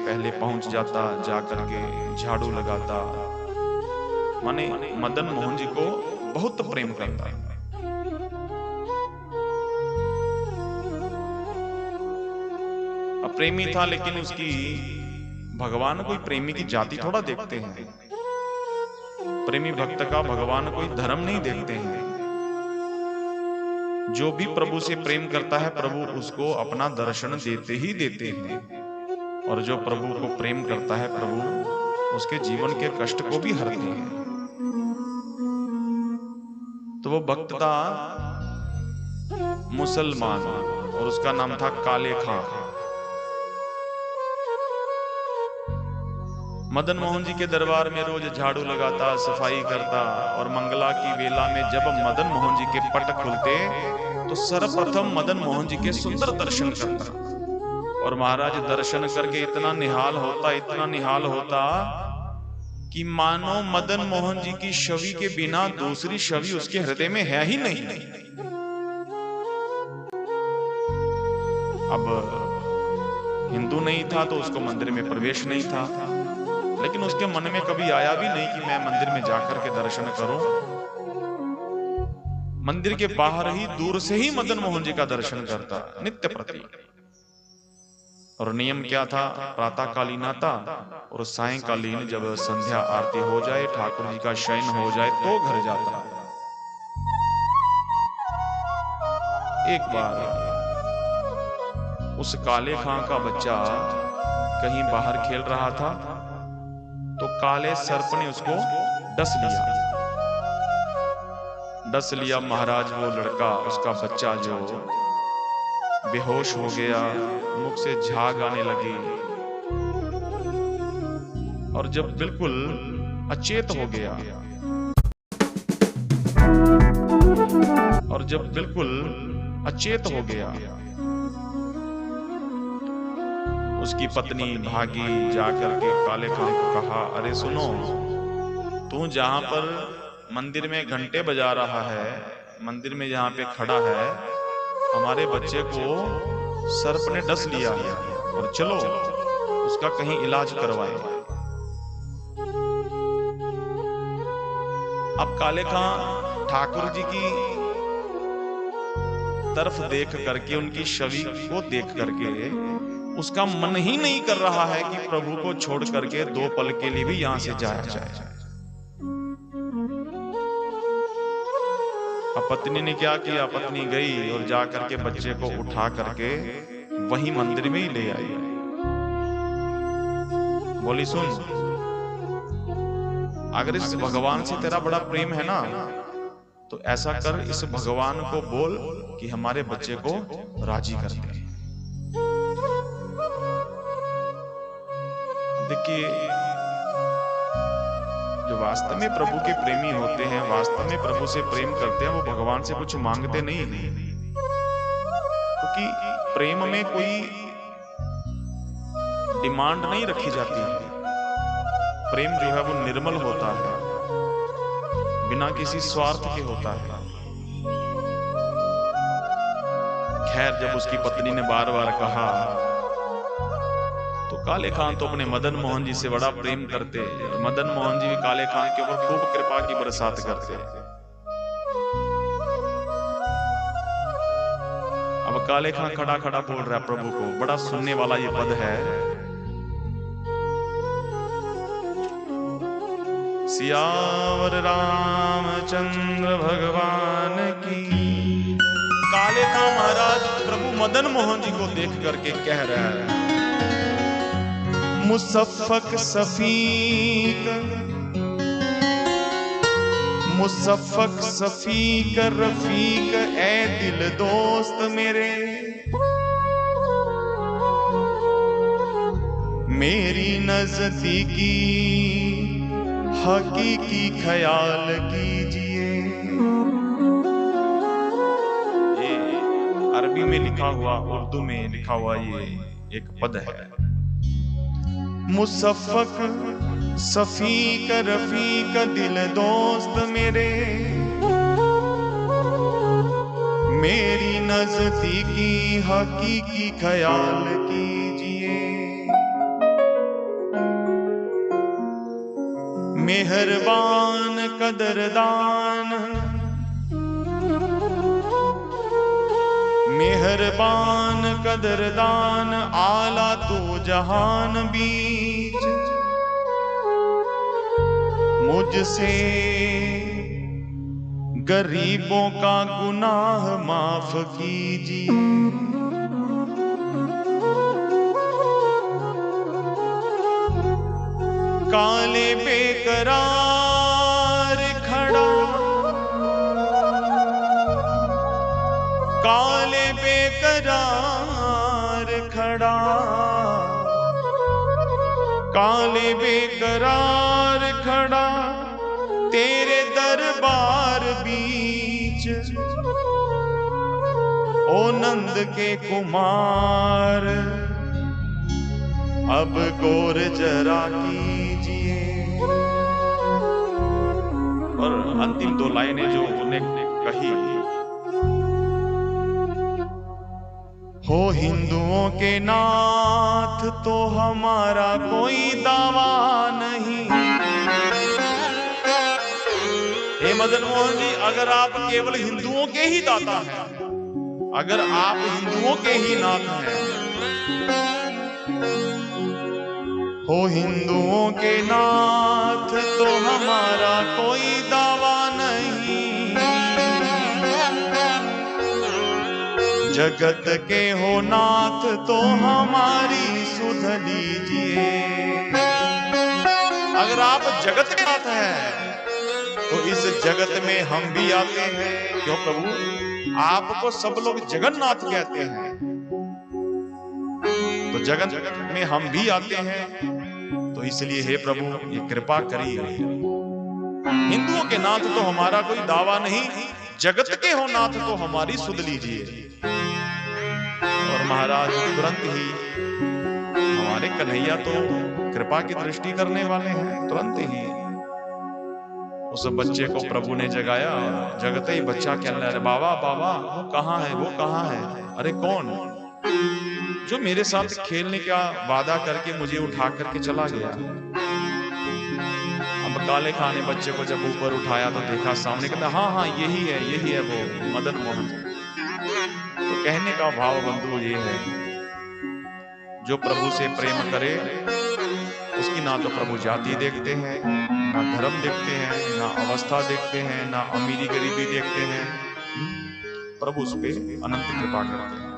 पहले पहुंच जाता, जाकर के झाड़ू लगाता। माने मदन मोहन जी को बहुत प्रेम करता। अब प्रेमी था, लेकिन उसकी भगवान कोई प्रेमी की जाति थोड़ा देखते हैं। प्रेमी भक्त का भगवान कोई धर्म नहीं देखते हैं। जो भी प्रभु से प्रेम करता है, प्रभु उसको अपना दर्शन देते ही देते हैं। और जो प्रभु को प्रेम करता है, प्रभु उसके जीवन के कष्ट को भी हरते हैं। तो वो भक्त था मुसलमान, और उसका नाम था काले खां। मदन मोहन जी के दरबार में रोज झाड़ू लगाता, सफाई करता, और मंगला की वेला में जब मदन मोहन जी के पट खुलते तो सर्वप्रथम मदन मोहन जी के सुंदर दर्शन करता। और महाराज दर्शन करके इतना निहाल होता, इतना निहाल होता कि मानो मदन मोहन जी की छवि के बिना दूसरी छवि उसके हृदय में है ही नहीं। अब हिंदू नहीं था तो उसको मंदिर में प्रवेश नहीं था, लेकिन उसके मन में कभी आया भी नहीं कि मैं मंदिर में जाकर के दर्शन करूं। मंदिर के बाहर ही दूर से ही मदन मोहन जी का दर्शन करता नित्य प्रति। और नियम क्या था? प्रातःकालीन आता और सायंकालीन जब संध्या आरती हो जाए, ठाकुर जी का शयन हो जाए तो घर जाता। एक बार उस काले खां का बच्चा कहीं बाहर खेल रहा था, तो काले सर्प ने उसको डस लिया। महाराज वो लड़का, उसका बच्चा जो बेहोश हो गया, मुख से झाग आने लगी, और जब बिल्कुल अचेत हो गया, उसकी पत्नी भागी, जाकर के काले खां को कहा, अरे सुनो, तू जहां पर मंदिर में घंटे बजा रहा है, मंदिर में जहां पे खड़ा है, हमारे बच्चे को सर्प ने डस लिया है, और चलो उसका कहीं इलाज करवाए। अब काले खां ठाकुर जी की तरफ देख करके, उनकी छवि को देख करके उसका मन ही नहीं कर रहा है कि प्रभु को छोड़ करके 2 पल के लिए भी यहां से जाया जाए। अब पत्नी ने क्या किया? पत्नी गई और जाकर के बच्चे को उठा करके वहीं मंदिर में ही ले आई। बोली, सुन, अगर इस भगवान से तेरा बड़ा प्रेम है ना, तो ऐसा कर, इस भगवान को बोल कि हमारे बच्चे को राजी कर दे। देखिए, जो वास्तव में प्रभु के प्रेमी होते हैं, वास्तव में प्रभु से प्रेम करते हैं, वो भगवान से कुछ मांगते नहीं, क्योंकि प्रेम में कोई डिमांड नहीं रखी जाती है। प्रेम जो है वो निर्मल होता है, बिना किसी स्वार्थ के होता है। खैर, जब उसकी पत्नी ने बार बार कहा, तो काले खां तो अपने मदन मोहन जी से बड़ा प्रेम करते, मदन मोहन जी भी काले खां के ऊपर खूब कृपा की बरसात करते। अब काले खां खड़ा खड़ा बोल रहा है प्रभु को, बड़ा सुनने वाला ये पद है, सियावर रामचंद्र भगवान की। काले खां महाराज प्रभु मदन मोहन जी को देख करके कह रहा है, मुसफ़्फ़क़ सफ़ीक रफ़ीक, ए दिल दोस्त मेरे, मेरी नज़दीकी हकीकी ख्याल कीजिए। ये अरबी में लिखा हुआ, उर्दू में लिखा हुआ ये एक पद है। मुसफ़्फ़क़ सफ़ीक रफ़ीक, दिल दोस्त मेरे, मेरी नज़दीकी हकीकी ख्याल कीजिए। मेहरबान कदरदान, मेहरबान कदरदान, आला तू जहान बीच, मुझसे गरीबों का गुनाह माफ कीजिए। काले बेकरार खड़ा, काले बेकरार खड़ा, काले बेकरार खड़ा तेरे दरबार बीच, ओ नंद के कुमार अब गौर जरा कीजिए। और अंतिम दो लाइनें जो उन्हें कही, हो हिंदुओं के नाथ तो हमारा कोई दावा नहीं। हे मदन मोहन जी, अगर आप केवल हिंदुओं के ही दाता हैं, अगर आप हिंदुओं के ही नाथ हैं, हो हिंदुओं के नाथ तो हमारा कोई दावा नहीं। जगत के हो नाथ तो हमारी सुध लीजिए। अगर आप जगत के नाथ हैं तो इस जगत में हम भी आते हैं। क्यों प्रभु, आपको सब लोग जगन्नाथ कहते हैं, तो जगत में हम भी आते हैं। तो इसलिए हे प्रभु ये कृपा करिए। हिंदुओं के नाथ तो हमारा कोई दावा नहीं, जगत के हो नाथ तो हमारी सुध लीजिए। और महाराज तुरंत ही, हमारे कन्हैया तो कृपा की दृष्टि करने वाले हैं, तुरंत ही उस बच्चे को प्रभु ने जगाया। जगते ही बच्चा कहने लगा, बाबा बाबा वो कहाँ है, वो कहाँ है? अरे कौन? जो मेरे साथ खेलने का वादा करके मुझे उठा करके चला गया। अब काले खाने बच्चे को जब ऊपर उठाया तो देखा सामने, कहता हाँ हाँ यही है वो मदन मोहन। तो कहने का भाव बंधु ये है, जो प्रभु से प्रेम करे उसकी ना तो प्रभु जाति देखते हैं, ना धर्म देखते हैं, ना अवस्था देखते हैं, ना अमीरी गरीबी देखते हैं। प्रभु उस पे अनंत कृपा करते हैं।